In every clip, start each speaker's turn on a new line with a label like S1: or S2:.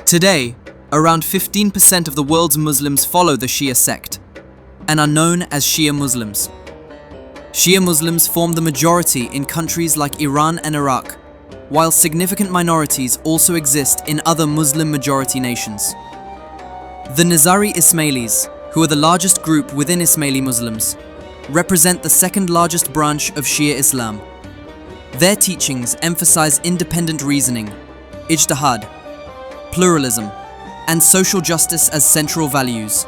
S1: Today, around 15% of the world's Muslims follow the Shia sect and are known as Shia Muslims. Shia Muslims form the majority in countries like Iran and Iraq, while significant minorities also exist in other Muslim majority nations. The Nizari Ismailis, who are the largest group within Ismaili Muslims, represent the second largest branch of Shia Islam. Their teachings emphasize independent reasoning, ijtihad, pluralism, and social justice as central values.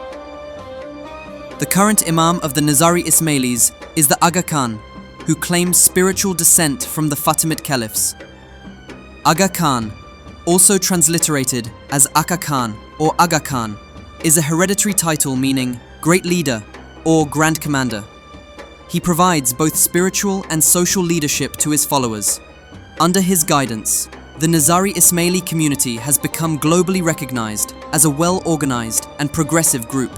S1: The current Imam of the Nizari Ismailis is the Aga Khan, who claims spiritual descent from the Fatimid caliphs. Aga Khan, also transliterated as Aga Khan or Aga Khan, is a hereditary title meaning great leader or grand commander. He provides both spiritual and social leadership to his followers. Under his guidance, the Nizari Ismaili community has become globally recognized as a well-organized and progressive group.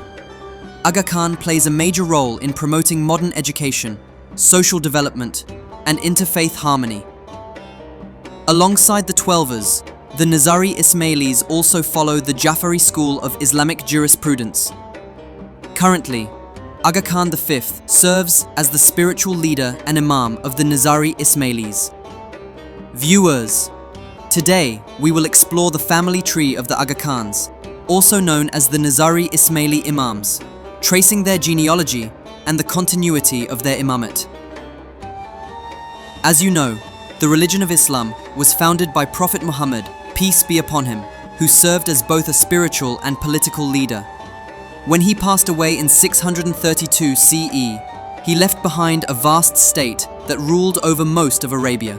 S1: Aga Khan plays a major role in promoting modern education, social development, and interfaith harmony. Alongside the Twelvers, the Nizari Ismailis also follow the Jaffari school of Islamic jurisprudence. Currently, Aga Khan V serves as the spiritual leader and Imam of the Nizari Ismailis. Viewers, today we will explore the family tree of the Aga Khans, also known as the Nizari Ismaili Imams, tracing their genealogy and the continuity of their imamate. As you know, the religion of Islam was founded by Prophet Muhammad, peace be upon him, who served as both a spiritual and political leader. When he passed away in 632 CE, he left behind a vast state that ruled over most of Arabia.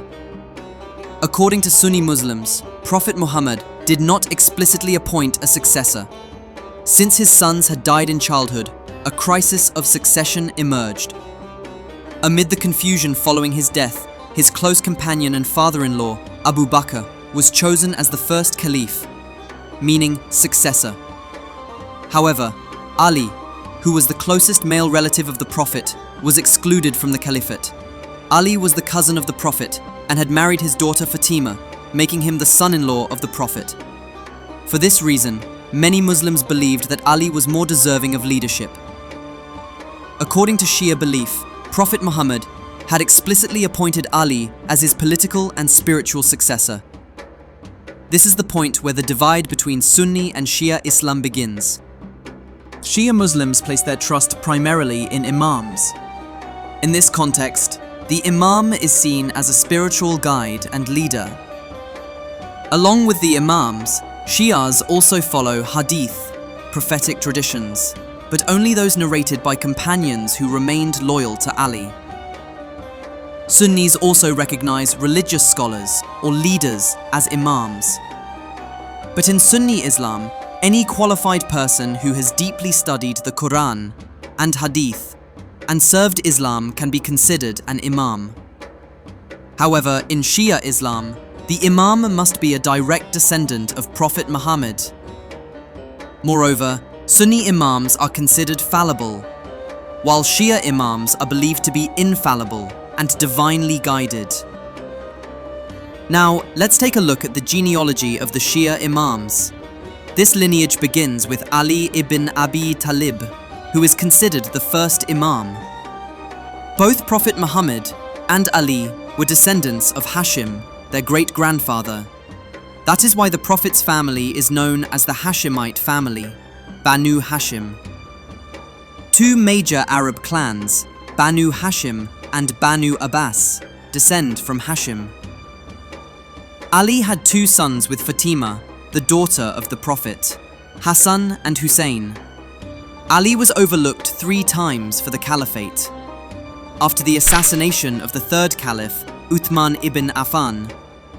S1: According to Sunni Muslims, Prophet Muhammad did not explicitly appoint a successor. Since his sons had died in childhood, a crisis of succession emerged. Amid the confusion following his death, his close companion and father-in-law, Abu Bakr, was chosen as the first caliph, meaning successor. However, Ali, who was the closest male relative of the Prophet, was excluded from the Caliphate. Ali was the cousin of the Prophet and had married his daughter Fatima, making him the son-in-law of the Prophet. For this reason, many Muslims believed that Ali was more deserving of leadership. According to Shia belief, Prophet Muhammad had explicitly appointed Ali as his political and spiritual successor. This is the point where the divide between Sunni and Shia Islam begins. Shia Muslims place their trust primarily in imams. In this context, the imam is seen as a spiritual guide and leader. Along with the imams, Shias also follow hadith, prophetic traditions, but only those narrated by companions who remained loyal to Ali. Sunnis also recognize religious scholars or leaders as imams. But in Sunni Islam, any qualified person who has deeply studied the Quran and hadith and served Islam can be considered an imam. However, in Shia Islam, the imam must be a direct descendant of Prophet Muhammad. Moreover, Sunni imams are considered fallible, while Shia imams are believed to be infallible and divinely guided. Now, let's take a look at the genealogy of the Shia imams. This lineage begins with Ali ibn Abi Talib, who is considered the first imam. Both Prophet Muhammad and Ali were descendants of Hashim, their great-grandfather. That is why the Prophet's family is known as the Hashemite family, Banu Hashim. Two major Arab clans, Banu Hashim and Banu Abbas, descend from Hashim. Ali had two sons with Fatima, the daughter of the Prophet, Hassan and Hussein. Ali was overlooked 3 times for the Caliphate. After the assassination of the third Caliph, Uthman ibn Affan,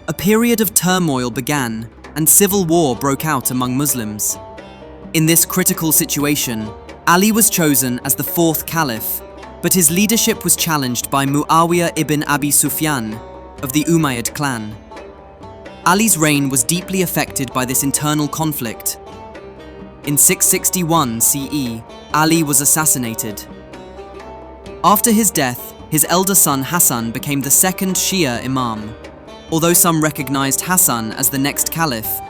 S1: a period of turmoil began and civil war broke out among Muslims. In this critical situation, Ali was chosen as the 4th Caliph, but his leadership was challenged by Muawiyah ibn Abi Sufyan of the Umayyad clan. Ali's reign was deeply affected by this internal conflict. In 661 CE, Ali was assassinated. After his death, his elder son Hassan became the second Shia Imam, although some recognized Hassan as the next caliph.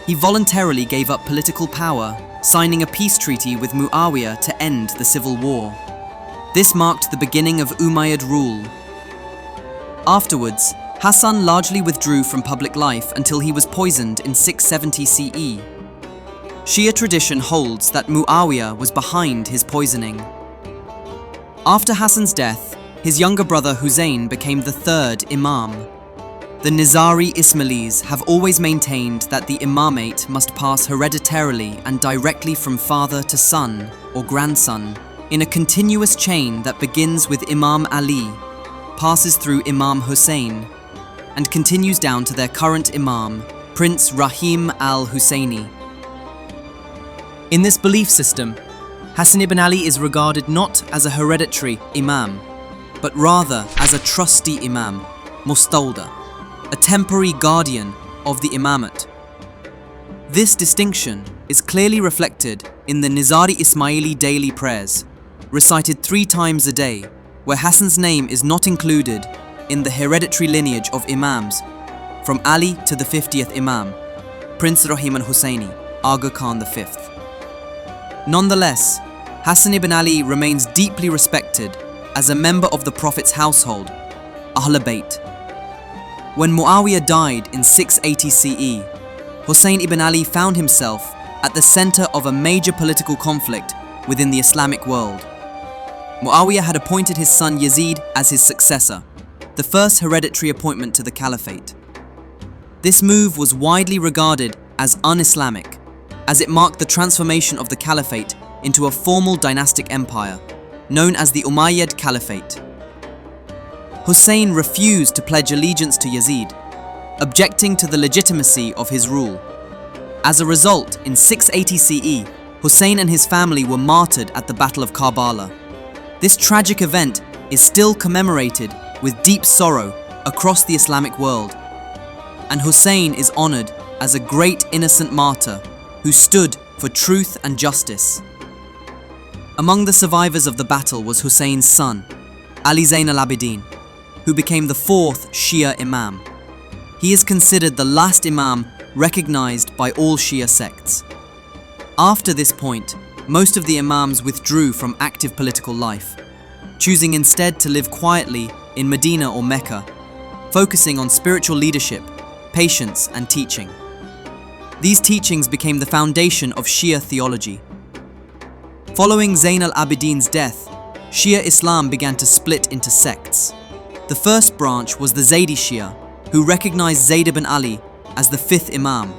S1: he voluntarily gave up political power, signing a peace treaty with Muawiyah to end the civil war. This marked the beginning of Umayyad rule. Afterwards, Hassan largely withdrew from public life until he was poisoned in 670 CE. Shia tradition holds that Muawiyah was behind his poisoning. After Hassan's death, his younger brother Hussein became the third Imam. The Nizari Ismailis have always maintained that the imamate must pass hereditarily and directly from father to son or grandson, in a continuous chain that begins with Imam Ali, passes through Imam Hussein, and continues down to their current Imam, Prince Rahim Al-Hussaini. In this belief system, Hassan ibn Ali is regarded not as a hereditary Imam, but rather as a trustee Imam, Mustawda, a temporary guardian of the Imamate. This distinction is clearly reflected in the Nizari Ismaili daily prayers, recited 3 times a day, where Hassan's name is not included in the hereditary lineage of Imams, from Ali to the 50th Imam, Prince Rahim Al-Hussaini, Aga Khan V. Nonetheless, Hassan ibn Ali remains deeply respected as a member of the Prophet's household, Ahl Bayt. When Muawiyah died in 680 CE, Hussein ibn Ali found himself at the center of a major political conflict within the Islamic world. Muawiyah had appointed his son Yazid as his successor, the first hereditary appointment to the Caliphate. This move was widely regarded as un-Islamic, as it marked the transformation of the Caliphate into a formal dynastic empire, known as the Umayyad Caliphate. Hussein refused to pledge allegiance to Yazid, objecting to the legitimacy of his rule. As a result, in 680 CE, Hussein and his family were martyred at the Battle of Karbala. This tragic event is still commemorated with deep sorrow across the Islamic world, and Hussein is honored as a great innocent martyr who stood for truth and justice. Among the survivors of the battle was Hussein's son, Ali Zain al-Abidin, who became the 4th Shia Imam. He is considered the last Imam recognized by all Shia sects. After this point, most of the Imams withdrew from active political life, choosing instead to live quietly in Medina or Mecca, focusing on spiritual leadership, patience, and teaching. These teachings became the foundation of Shia theology. Following Zain al-Abidin's death, Shia Islam began to split into sects. The first branch was the Zaydi Shia, who recognized Zayd ibn Ali as the 5th Imam.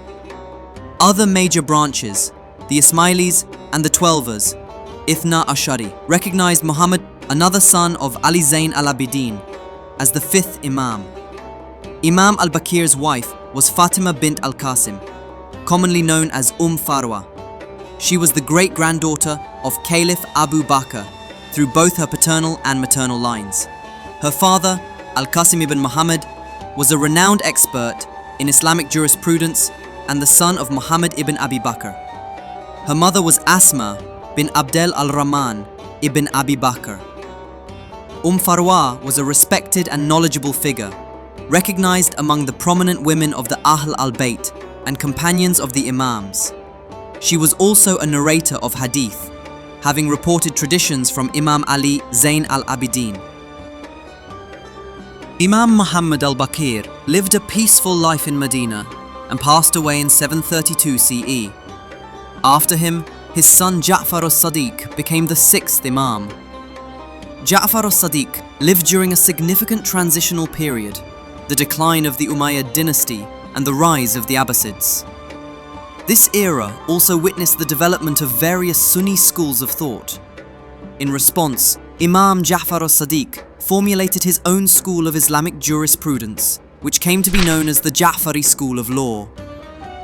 S1: Other major branches, the Ismailis and the Twelvers, Ithna Ashari, recognized Muhammad, another son of Ali Zain al-Abidin, as the 5th Imam. Imam al-Bakir's wife was Fatima bint al-Qasim, commonly known as Farwa. She was the great-granddaughter of Caliph Abu Bakr through both her paternal and maternal lines. Her father, Al-Qasim ibn Muhammad, was a renowned expert in Islamic jurisprudence and the son of Muhammad ibn Abi Bakr. Her mother was Asma bin Abdel al-Rahman ibn Abi Bakr. Farwa was a respected and knowledgeable figure, recognized among the prominent women of the Ahl al-Bayt and companions of the Imams. She was also a narrator of hadith, having reported traditions from Imam Ali Zain al-Abidin. Imam Muhammad al-Baqir lived a peaceful life in Medina and passed away in 732 CE. After him, his son Jaffar AlSadi became the 6th Imam. Jaffar AlSadi lived during a significant transitional period, the decline of the Umayyad dynasty and the rise of the Abbasids. This era also witnessed the development of various Sunni schools of thought. In response, Imam Jaffar AlSadi formulated his own school of Islamic jurisprudence, which came to be known as the Ja'fari school of law.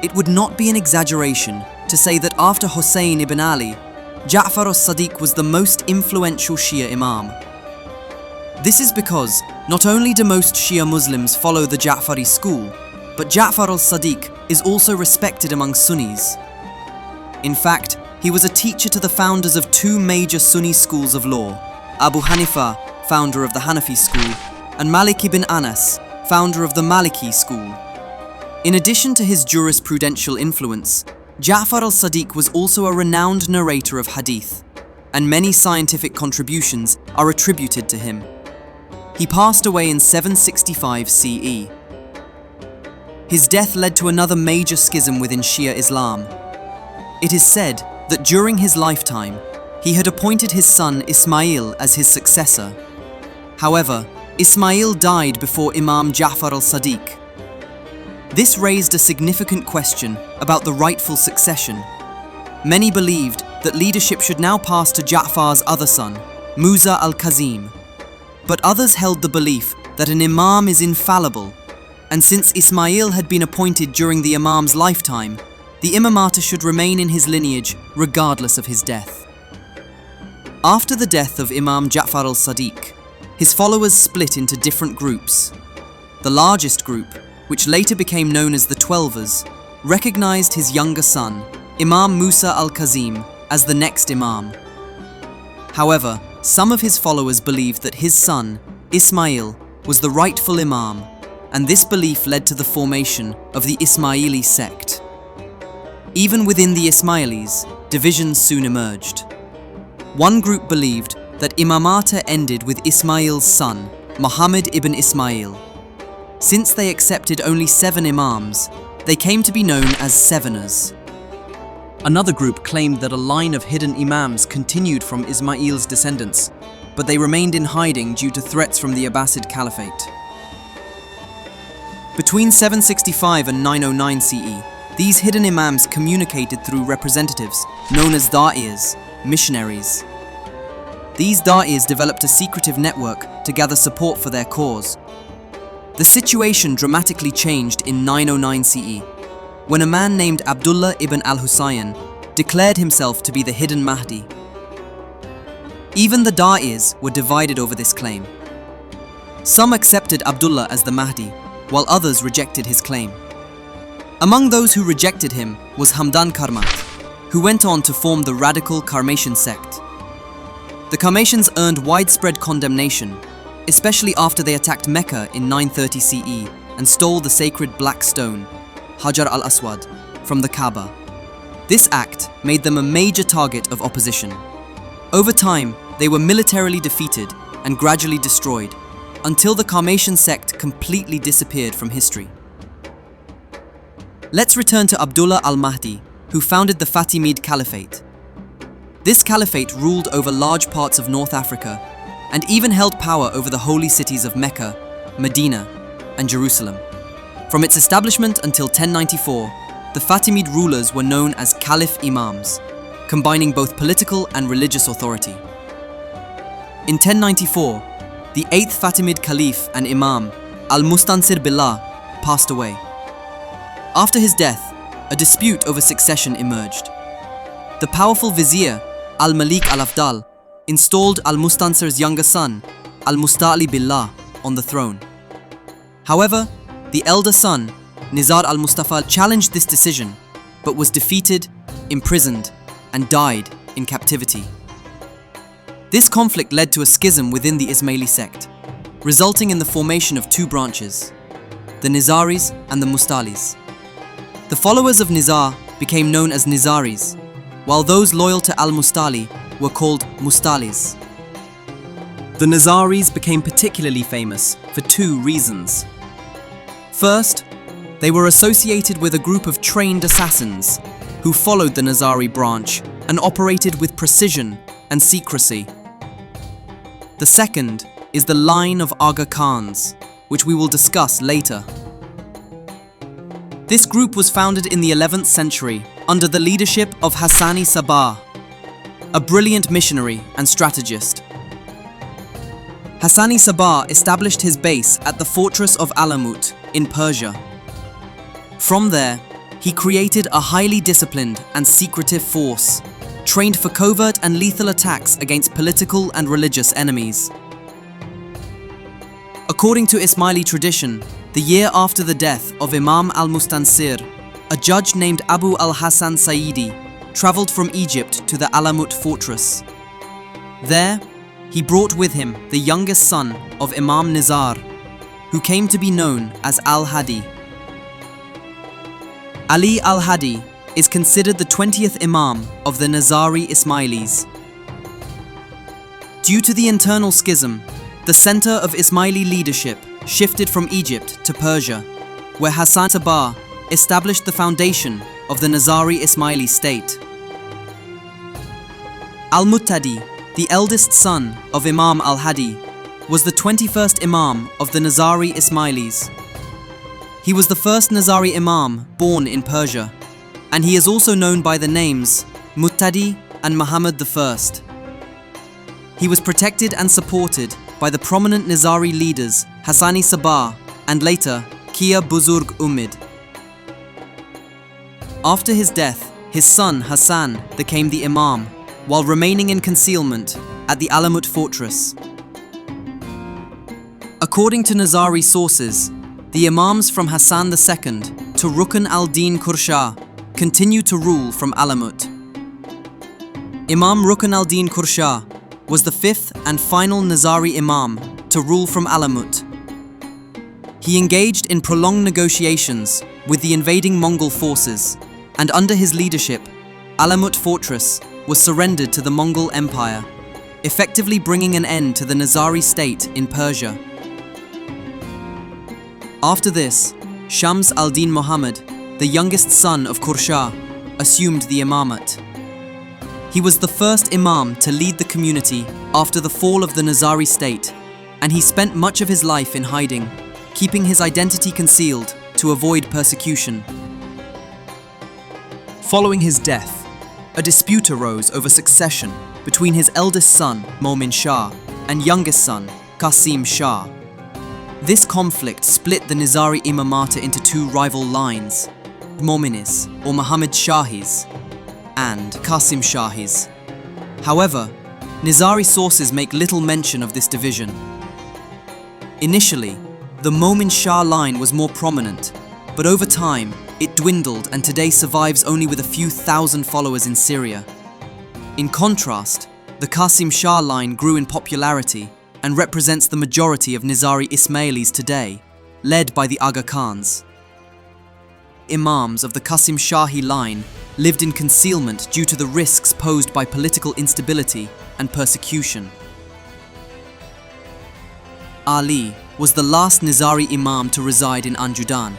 S1: It would not be an exaggeration to say that after Hussein ibn Ali, Jaffar AlSadi was the most influential Shia Imam. This is because not only do most Shia Muslims follow the Ja'fari school, but Jaffar AlSadi is also respected among Sunnis. In fact, he was a teacher to the founders of 2 major Sunni schools of law, Abu Hanifa, founder of the Hanafi school, and Malik ibn Anas, founder of the Maliki school. In addition to his jurisprudential influence, Jaffar al-Sadi was also a renowned narrator of hadith, and many scientific contributions are attributed to him. He passed away in 765 CE. His death led to another major schism within Shia Islam. It is said that during his lifetime, he had appointed his son Ismail as his successor. However, Ismail died before Imam Jaffar al-Sadiq. This raised a significant question about the rightful succession. Many believed that leadership should now pass to Ja'far's other son, Musa al-Kazim. But others held the belief that an imam is infallible, and since Ismail had been appointed during the imam's lifetime, the imamate should remain in his lineage regardless of his death. After the death of Imam Jaffar al-Sadiq, his followers split into different groups. The largest group, which later became known as the Twelvers, recognized his younger son, Imam Musa al-Kazim, as the next imam. However, some of his followers believed that his son, Ismail, was the rightful imam, and this belief led to the formation of the Ismaili sect. Even within the Ismailis, divisions soon emerged. One group believed that imamate ended with Ismail's son, Muhammad ibn Ismail. Since they accepted only 7 imams, they came to be known as Seveners. Another group claimed that a line of hidden imams continued from Ismail's descendants, but they remained in hiding due to threats from the Abbasid Caliphate. Between 765 and 909 CE, these hidden imams communicated through representatives known as da'iyas, missionaries. These da'iyas developed a secretive network to gather support for their cause. The situation dramatically changed in 909 CE, when a man named Abdullah ibn Al-Hussaini declared himself to be the hidden Mahdi. Even the da'iyas were divided over this claim. Some accepted Abdullah as the Mahdi, while others rejected his claim. Among those who rejected him was Hamdan Karmat, who went on to form the radical Karmatian sect. The Karmatians earned widespread condemnation, especially after they attacked Mecca in 930 CE and stole the sacred black stone, Hajar al-Aswad, from the Kaaba. This act made them a major target of opposition. Over time, they were militarily defeated and gradually destroyed, until the Karmatian sect completely disappeared from history. Let's return to Abdullah al-Mahdi, who founded the Fatimid Caliphate. This caliphate ruled over large parts of North Africa and even held power over the holy cities of Mecca, Medina, and Jerusalem. From its establishment until 1094, the Fatimid rulers were known as Caliph Imams, combining both political and religious authority. In 1094, the 8th Fatimid Caliph and Imam, Al-Mustansir Billah, passed away. After his death, a dispute over succession emerged. The powerful vizier, Al-Malik al-Afdal, installed Al-Mustansir's younger son, Al-Musta'li Billah, on the throne. However, the elder son, Nizar al-Mustafa, challenged this decision, but was defeated, imprisoned, and died in captivity. This conflict led to a schism within the Ismaili sect, resulting in the formation of 2 branches, the Nizaris and the Mustalis. The followers of Nizar became known as Nizaris, while those loyal to Al-Mustali were called Mustalis. The Nizaris became particularly famous for 2 reasons. First, they were associated with a group of trained assassins who followed the Nizari branch and operated with precision and secrecy. The second is the line of Aga Khans, which we will discuss later. This group was founded in the 11th century under the leadership of Hassan Ali, a brilliant missionary and strategist. Hassan Ali established his base at the fortress of Alamut in Persia. From there, he created a highly disciplined and secretive force, trained for covert and lethal attacks against political and religious enemies. According to Ismaili tradition, the year after the death of Imam al-Mustansir, a judge named Abu al-Hasan Sayyidi travelled from Egypt to the Alamut fortress. There, he brought with him the youngest son of Imam Nizar, who came to be known as Al-Hadi. Ali al-Hadi is considered the 20th Imam of the Nizari Ismailis. Due to the internal schism, the center of Ismaili leadership shifted from Egypt to Persia, where Hassan Sabah established the foundation of the Nizari Ismaili state. Al-Muttadi, the eldest son of Imam al-Hadi, was the 21st Imam of the Nizari Ismailis. He was the first Nizari Imam born in Persia, and he is also known by the names Muttadi and Muhammad I. He was protected and supported by the prominent Nizari leaders Hassani Sabah and later Kia Buzurg Umid. After his death, his son Hassan became the Imam, while remaining in concealment at the Alamut fortress. According to Nizari sources, the Imams from Hassan II to Ruken Alin Kha continue to rule from Alamut. Imam Ruken Alin Kha was the fifth and final Nizari Imam to rule from Alamut. He engaged in prolonged negotiations with the invading Mongol forces, and under his leadership, Alamut fortress was surrendered to the Mongol Empire, effectively bringing an end to the Nizari state in Persia. After this, Shams al-Din Muhammad, the youngest son of Kursha, assumed the imamate. He was the first imam to lead the community after the fall of the Nizari state, and he spent much of his life in hiding, keeping his identity concealed to avoid persecution. Following his death, a dispute arose over succession between his eldest son, Momin Shah, and youngest son, Qasim Shah. This conflict split the Nizari Imamate into two rival lines, Mominis or Muhammad Shahis and Qasim Shahis. However, Nizari sources make little mention of this division. Initially, the Momin Shah line was more prominent, but over time, it dwindled and today survives only with a few thousand followers in Syria. In contrast, the Qasim Shah line grew in popularity and represents the majority of Nizari Ismailis today, led by the Aga Khans. Imams of the Qasim Shahi line lived in concealment due to the risks posed by political instability and persecution. Ali was the last Nizari Imam to reside in Anjudan.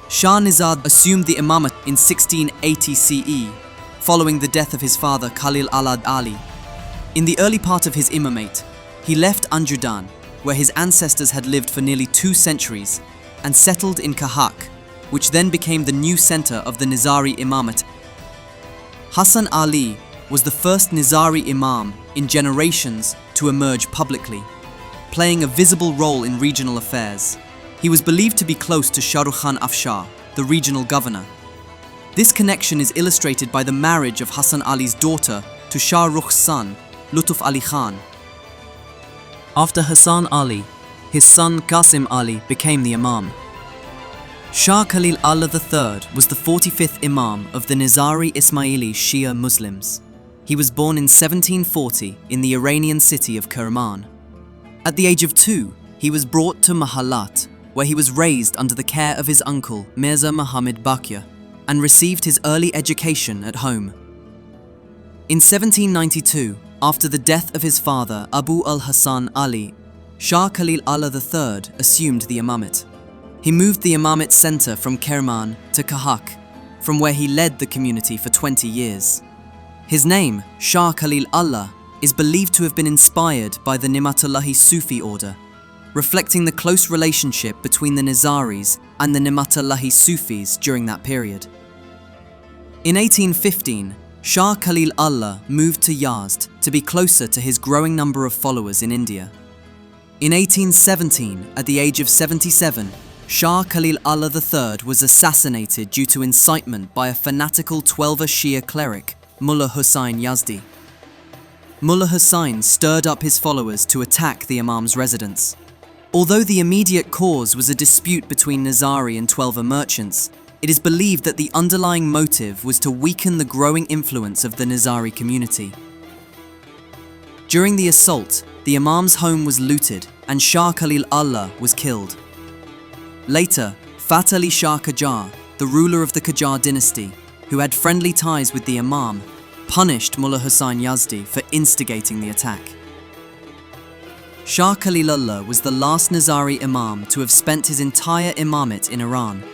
S1: Shah Nizar assumed the imamate in 1680 CE, following the death of his father Khalil Ali. In the early part of his imamate, he left Anjudan, where his ancestors had lived for nearly 2 centuries, and settled in Kahak, which then became the new center of the Nizari Imamate. Hassan Ali was the first Nizari Imam in generations to emerge publicly, playing a visible role in regional affairs. He was believed to be close to Shah Rukh Khan Afshar, the regional governor. This connection is illustrated by the marriage of Hassan Ali's daughter to Shah Rukh's son, Lutuf Ali Khan. After Hassan Ali, his son Qasim Ali became the Imam. Shah Khalil Allah III was the 45th Imam of the Nizari Ismaili Shia Muslims. He was born in 1740 in the Iranian city of Kerman. At the age of 2, he was brought to Mahalat, where he was raised under the care of his uncle Mirza Muhammad Baqir, and received his early education at home. In 1792, after the death of his father Abu al-Hassan Ali, Shah Khalil Allah III assumed the imamate. He moved the imamate center from Kerman to Kahak, from where he led the community for 20 years. His name, Shah Khalil Allah, is believed to have been inspired by the Nimatullahi Sufi order, reflecting the close relationship between the Nizaris and the Nimatullahi Sufis during that period. In 1815, Shah Khalil Allah moved to Yazd to be closer to his growing number of followers in India. In 1817, at the age of 77, Shah Khalil Allah III was assassinated due to incitement by a fanatical Twelver Shia cleric, Mullah Hussain Yazdi. Mullah Hussain stirred up his followers to attack the Imam's residence. Although the immediate cause was a dispute between Nizari and Twelver merchants, it is believed that the underlying motive was to weaken the growing influence of the Nizari community. During the assault, the Imam's home was looted and Shah Khalil Allah was killed. Later, Fath Ali Shah Qajar, the ruler of the Qajar dynasty, who had friendly ties with the Imam, punished Mullah Hussain Yazdi for instigating the attack. Shah Khalil was the last Nizari Imam to have spent his entire imamate in Iran.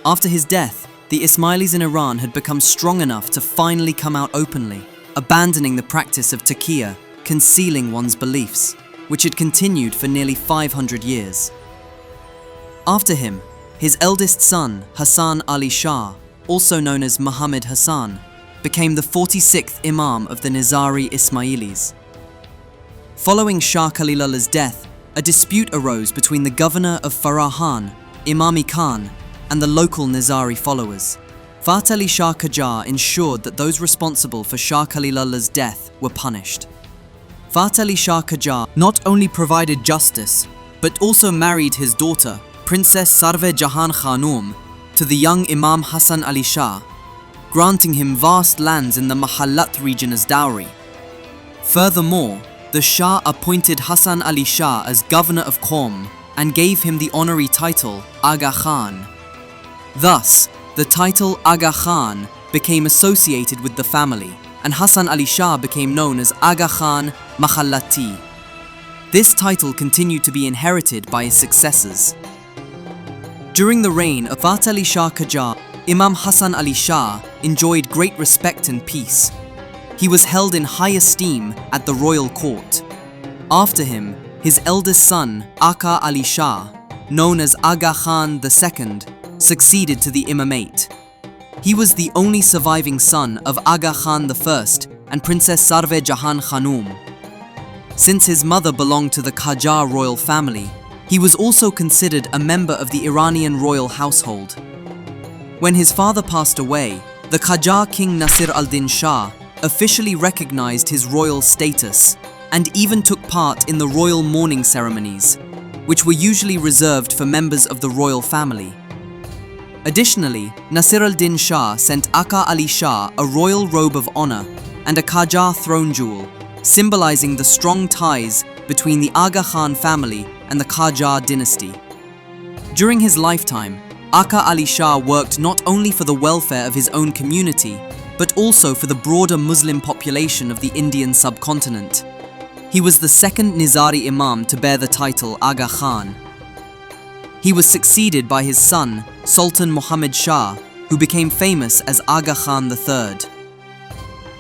S1: After his death, the Ismailis in Iran had become strong enough to finally come out openly, abandoning the practice of taqiyya, concealing one's beliefs, which had continued for nearly 500 years. After him, his eldest son, Hassan Ali Shah, also known as Muhammad Hassan, became the 46th Imam of the Nizari Ismailis. Following Shah Khalil's death, a dispute arose between the governor of Farahan, Imam Khan, and the local Nizari followers. Fath Ali Shah Qajar ensured that those responsible for Shah Khalil's death were punished. Fath Ali Shah Qajar not only provided justice, but also married his daughter, Princess Sarve Jahan Khanum, to the young Imam Hassan Ali Shah, granting him vast lands in the Mahallat region as dowry. Furthermore, the Shah appointed Hassan Ali Shah as governor of Qom and gave him the honorary title Aga Khan. Thus, the title Aga Khan became associated with the family, and Hassan Ali Shah became known as Aga Khan Mahallati. This title continued to be inherited by his successors. During the reign of Fath Ali Shah Qajar, Imam Hassan Ali Shah enjoyed great respect and peace. He was held in high esteem at the royal court. After him, his eldest son, Aga Ali Shah, known as Aga Khan II, succeeded to the imamate. He was the only surviving son of Aga Khan I and Princess Sarve Jahan Khanum. Since his mother belonged to the Qajar royal family, he was also considered a member of the Iranian royal household. When his father passed away, the Qajar king Nasir al-Din Shah officially recognized his royal status and even took part in the royal mourning ceremonies, which were usually reserved for members of the royal family. Additionally, Nasir al-Din Shah sent Aga Ali Shah a royal robe of honor and a Qajar throne jewel, symbolizing the strong ties between the Aga Khan family and the Qajar dynasty. During his lifetime, Aga Ali Shah worked not only for the welfare of his own community, but also for the broader Muslim population of the Indian subcontinent. He was the second Nizari Imam to bear the title Aga Khan. He was succeeded by his son, Sultan Muhammad Shah, who became famous as Aga Khan III.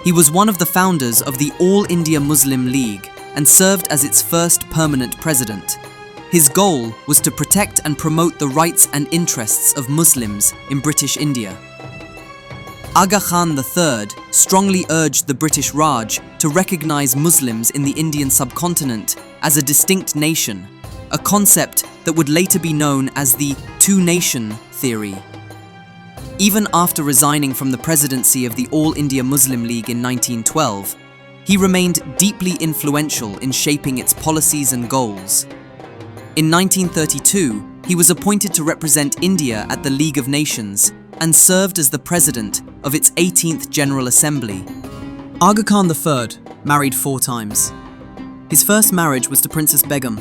S1: He was one of the founders of the All India Muslim League and served as its first permanent president. His goal was to protect and promote the rights and interests of Muslims in British India. Aga Khan III strongly urged the British Raj to recognize Muslims in the Indian subcontinent as a distinct nation, a concept that would later be known as the two-nation theory. Even after resigning from the presidency of the All India Muslim League in 1912, he remained deeply influential in shaping its policies and goals. In 1932, he was appointed to represent India at the League of Nations and served as the president of its 18th General Assembly. Aga Khan III married 4 times. His first marriage was to Princess Begum,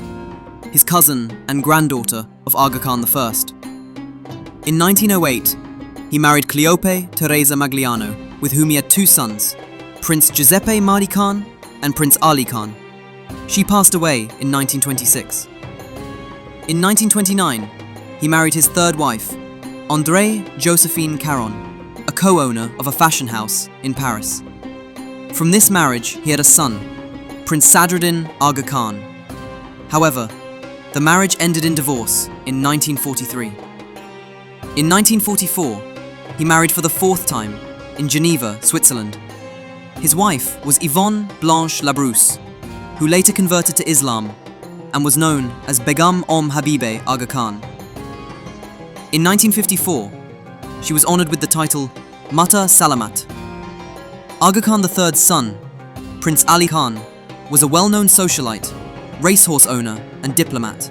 S1: his cousin and granddaughter of Aga Khan I. In 1908, he married Cleope Teresa Magliano, with whom he had 2 sons, Prince Giuseppe Madi Khan and Prince Ali Khan. She passed away in 1926. In 1929, he married his 3rd wife, Andrée Josephine Caron, a co-owner of a fashion house in Paris. From this marriage, he had a son, Prince Sadruddin Aga Khan. However, the marriage ended in divorce in 1943. In 1944, he married for the 4th time in Geneva, Switzerland. His wife was Yvonne Blanche Labrousse, who later converted to Islam and was known as Begum Habibe Aga Khan. In 1954, she was honored with the title Mata Salamat. Aga Khan III's son, Prince Ali Khan, was a well-known socialite, racehorse owner, and diplomat.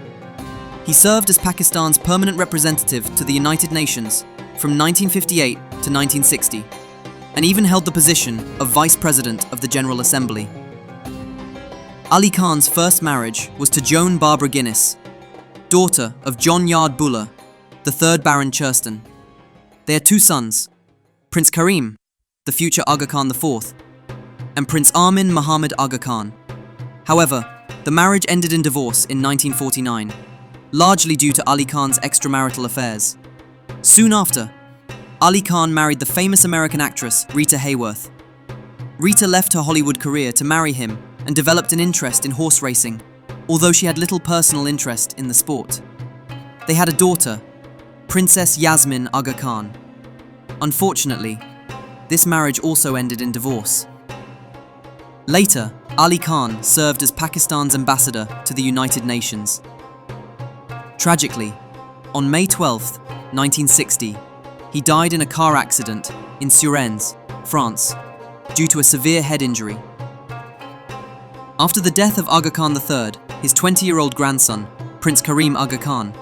S1: He served as Pakistan's permanent representative to the United Nations from 1958 to 1960, and even held the position of Vice President of the General Assembly. Ali Khan's first marriage was to Joan Barbara Guinness, daughter of John Yard Buller, the 3rd Baron Churston. They had two sons, Prince Karim, the future Aga Khan IV, and Prince Armin Muhammad Aga Khan. However, the marriage ended in divorce in 1949, largely due to Ali Khan's extramarital affairs. Soon after, Ali Khan married the famous American actress Rita Hayworth. Rita left her Hollywood career to marry him and developed an interest in horse racing, although she had little personal interest in the sport. They had a daughter, Princess Yasmin Aga Khan. Unfortunately, this marriage also ended in divorce. Later, Ali Khan served as Pakistan's ambassador to the United Nations. Tragically, on May 12, 1960, he died in a car accident in Suresnes, France, due to a severe head injury. After the death of Aga Khan III, his 20-year-old grandson, Prince Karim Aga Khan,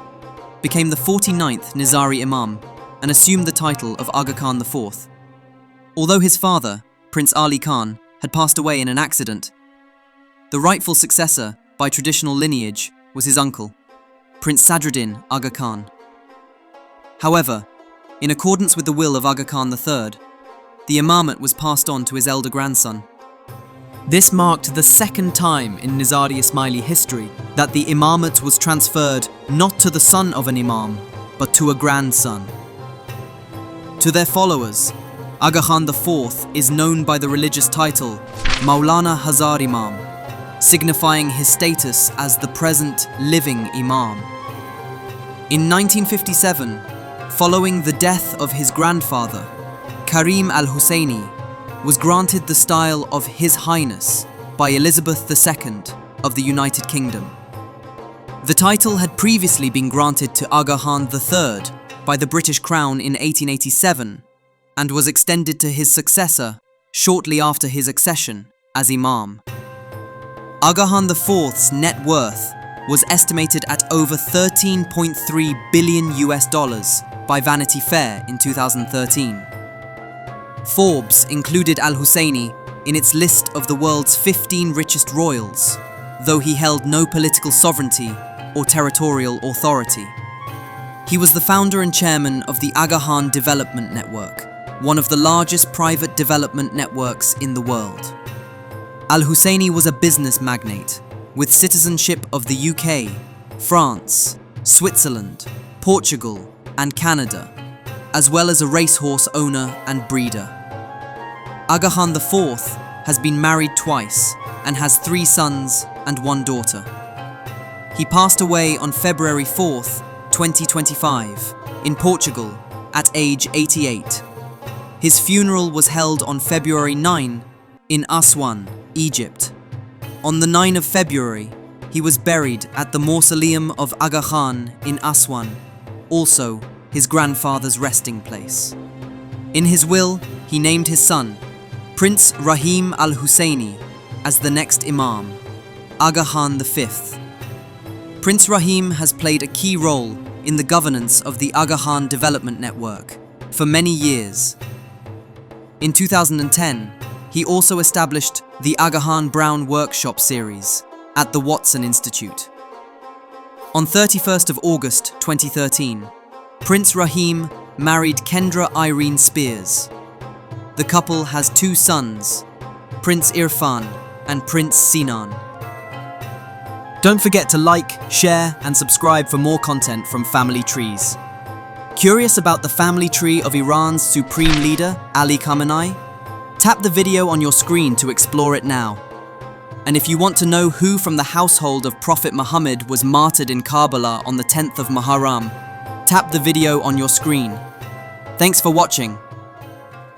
S1: became the 49th Nizari Imam and assumed the title of Aga Khan IV. Although his father, Prince Ali Khan, had passed away in an accident, the rightful successor by traditional lineage was his uncle, Prince Sadruddin Aga Khan. However, in accordance with the will of Aga Khan III, the imamate was passed on to his elder grandson. This marked the second time in Nizari Ismaili history that the imamate was transferred not to the son of an imam, but to a grandson. To their followers, Aga Khan IV is known by the religious title Maulana Hazar Imam, signifying his status as the present living imam. In 1957, following the death of his grandfather, Karim Al-Hussaini was granted the style of His Highness by Elizabeth II of the United Kingdom. The title had previously been granted to Aga Khan III by the British Crown in 1887 and was extended to his successor shortly after his accession as Imam. Aga Khan IV's net worth was estimated at over $13.3 billion by Vanity Fair in 2013. Forbes included Al-Husseini in its list of the world's 15 richest royals, though he held no political sovereignty or territorial authority. He was the founder and chairman of the Aga Khan Development Network, one of the largest private development networks in the world. Al-Husseini was a business magnate, with citizenship of the UK, France, Switzerland, Portugal, and Canada, as well as a racehorse owner and breeder. Aga Khan IV has been married twice and has 3 sons and 1 daughter. He passed away on February 4th, 2025, in Portugal at age 88. His funeral was held on February 9 in Aswan, Egypt. On the 9th of February, he was buried at the mausoleum of Aga Khan in Aswan, also his grandfather's resting place. In his will, he named his son, Prince Rahim Al-Hussaini, as the next Imam, Aga Khan V. Prince Rahim has played a key role in the governance of the Aga Khan Development Network for many years. In 2010, he also established the Aga Khan Brown Workshop series at the Watson Institute. On 31st of August 2013, Prince Rahim married Kendra Irene Spears. The couple has 2 sons, Prince Irfan and Prince Sinan. Don't forget to like, share, and subscribe for more content from Family Trees. Curious about the family tree of Iran's supreme leader, Ali Khamenei? Tap the video on your screen to explore it now. And if you want to know who from the household of Prophet Muhammad was martyred in Karbala on the 10th of Muharram, tap the video on your screen. Thanks for watching.